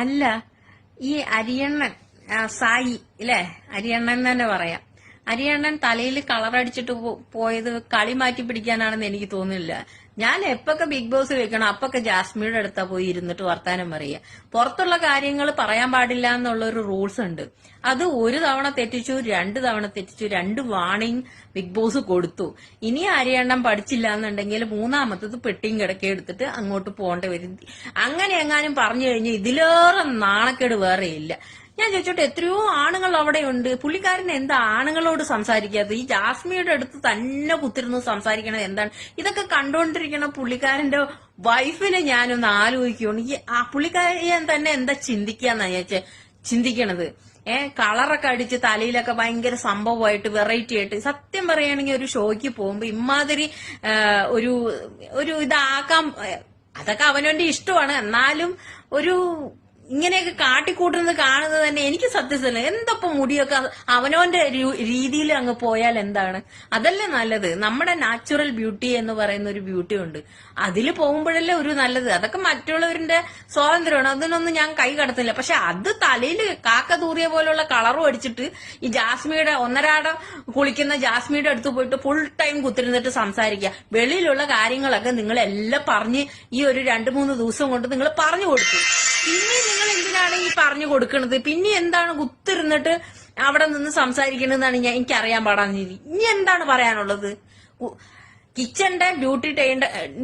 അല്ല, ഈ അരിയണ്ണൻ സായി ഇല്ലേ, അരിയണ്ണൻ തന്നെ പറയാം. അരിയണ്ണൻ തലയിൽ കളറടിച്ചിട്ട് പോയത് കളി മാറ്റി പിടിക്കാനാണെന്ന് എനിക്ക് തോന്നുന്നില്ല. ഞാൻ എപ്പൊക്കെ ബിഗ് ബോസ് വെക്കണം അപ്പൊക്കെ ജാസ്മിയുടെ അടുത്താ പോയി ഇരുന്നിട്ട് വർത്താനം പറയുക. പുറത്തുള്ള കാര്യങ്ങൾ പറയാൻ പാടില്ല എന്നുള്ള ഒരു റൂൾസ് ഉണ്ട്. അത് ഒരു തവണ തെറ്റിച്ചു, 2 തവണ തെറ്റിച്ചു, 2 വാണിംഗ് ബിഗ് ബോസ് കൊടുത്തു. ഇനി അരിയണ്ണം പഠിച്ചില്ല എന്നുണ്ടെങ്കിൽ 3ാമത്തത് പെട്ടിയും കിടക്കെ എടുത്തിട്ട് അങ്ങോട്ട് പോകേണ്ടി വരും. അങ്ങനെ എങ്ങാനും പറഞ്ഞു കഴിഞ്ഞാൽ ഇതിലേറെ നാണക്കേട് വേറെ ഇല്ല. ഞാൻ ചോദിച്ചോട്ടെ, എത്രയോ ആണുങ്ങൾ അവിടെയുണ്ട്. പുള്ളിക്കാരൻ എന്താ ആണുങ്ങളോട് സംസാരിക്കാത്തത്? ഈ ജാസ്മിയുടെ അടുത്ത് തന്നെ കുത്തിരുന്ന് സംസാരിക്കണത് എന്താണ്? ഇതൊക്കെ കണ്ടുകൊണ്ടിരിക്കണ പുള്ളിക്കാരന്റെ വൈഫിനെ ഞാനൊന്ന് ആലോചിക്കുകയാണ്. ഈ ആ പുള്ളിക്കാരൻ തന്നെ എന്താ ചിന്തിക്കാന്നാ ചിന്തിക്കണത്. കളറൊക്കെ അടിച്ച് തലയിലൊക്കെ ഭയങ്കര സംഭവമായിട്ട് വെറൈറ്റി ആയിട്ട്. സത്യം പറയുകയാണെങ്കിൽ ഒരു ഷോയ്ക്ക് പോകുമ്പോ ഇമാതിരി ഒരു ഒരു ഇതാക്കാം, അതൊക്കെ അവനവന്റെ ഇഷ്ടമാണ്. എന്നാലും ഒരു ഇങ്ങനെയൊക്കെ കാട്ടിക്കൂട്ടുന്നത് കാണുന്നത് തന്നെ എനിക്ക് സത്യത്തില്ല. എന്തപ്പം മുടിയൊക്കെ അവനവന്റെ രീതിയിൽ അങ്ങ് പോയാൽ എന്താണ്? അതല്ലേ നല്ലത്. നമ്മുടെ നാച്ചുറൽ ബ്യൂട്ടി എന്ന് പറയുന്ന ഒരു ബ്യൂട്ടി ഉണ്ട്, അതിൽ പോകുമ്പോഴല്ലേ ഒരു നല്ലത്. അതൊക്കെ മറ്റുള്ളവരുടെ സ്വാതന്ത്ര്യമാണ്, അതിനൊന്നും ഞാൻ കൈ കടത്തില്ല. പക്ഷെ അത് തലയിൽ കാക്ക തൂറിയ പോലുള്ള കളറും അടിച്ചിട്ട് ഈ ജാസ്മിയുടെ ഒന്നരാടം കുളിക്കുന്ന ജാസ്മിയുടെ അടുത്ത് പോയിട്ട് ഫുൾ ടൈം കുത്തിരുന്നിട്ട് സംസാരിക്കുക. വെളിയിലുള്ള കാര്യങ്ങളൊക്കെ നിങ്ങളെല്ലാം പറഞ്ഞ് ഈ ഒരു 2-3 ദിവസം കൊണ്ട് നിങ്ങൾ പറഞ്ഞു കൊടുത്തു. പിന്നെ നിങ്ങൾ എന്തിനാണ് ഈ പറഞ്ഞു കൊടുക്കുന്നത്? പിന്നെ എന്താണ് കുത്തിരുന്നിട്ട് അവിടെ നിന്ന് സംസാരിക്കണെന്നാണ് എനിക്കറിയാൻ പാടാഞ്ഞത്. ഇനി എന്താണ് പറയാനുള്ളത്? കിച്ചന്റെ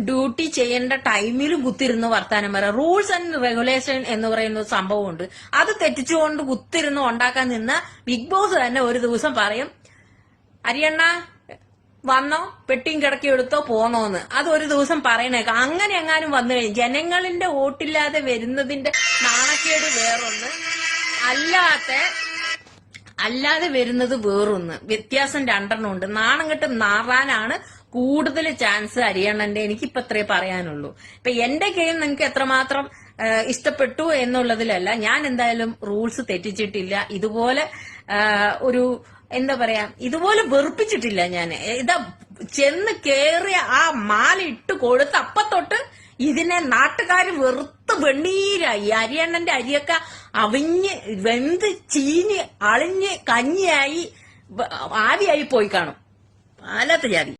ഡ്യൂട്ടി ചെയ്യേണ്ട ടൈമിലും കുത്തിരുന്ന് വർത്താനം പറയാം. റൂൾസ് ആൻഡ് റെഗുലേഷൻ എന്ന് പറയുന്ന സംഭവമുണ്ട്. അത് തെറ്റിച്ചുകൊണ്ട് കുത്തിരുന്ന് ഉണ്ടാക്കാൻ നിന്ന ബിഗ് ബോസ് തന്നെ ഒരു ദിവസം പറയും, അരിയണ്ണ വന്നോ, പെട്ടിയും കിടക്കി എടുത്തോ പോന്നോന്ന്. അത് ഒരു ദിവസം പറയണേക്കാം. അങ്ങനെ എങ്ങാനും വന്നു കഴിഞ്ഞു ജനങ്ങളുടെ വോട്ടില്ലാതെ വരുന്നതിന്റെ നാണക്കേട് വേറൊന്ന്, അല്ലാതെ വരുന്നത് വേറൊന്ന്. വ്യത്യാസം 2 ഉണ്ട്. നാണം കെട്ട് നാറാനാണ് കൂടുതൽ ചാൻസ് അരിയണ്ണന്റെ. എനിക്കിപ്പോ അത്രേ പറയാനുള്ളൂ. ഇപ്പൊ എന്റെ ഗെയിം നിങ്ങൾക്ക് എത്രമാത്രം ഇഷ്ടപ്പെട്ടു എന്നുള്ളതിലല്ല. ഞാൻ എന്തായാലും റൂൾസ് തെറ്റിച്ചിട്ടില്ല. ഇതുപോലെ ഒരു എന്താ പറയാ, ഇതുപോലെ വെറുപ്പിച്ചിട്ടില്ല ഞാൻ. ഇതാ ചെന്ന് കേറിയ ആ മാല ഇട്ട് കൊടുത്ത് അപ്പത്തൊട്ട് ഇതിനെ നാട്ടുകാര് വെറുത്ത് വെണ്ണീരായി. അരിയണ്ണന്റെ അരിയൊക്കെ അവിഞ്ഞ് വെന്ത് ചീഞ്ഞ് അളിഞ്ഞ് കഞ്ഞിയായി ആവിയായി പോയി കാണും. അല്ലാത്ത ജാതി.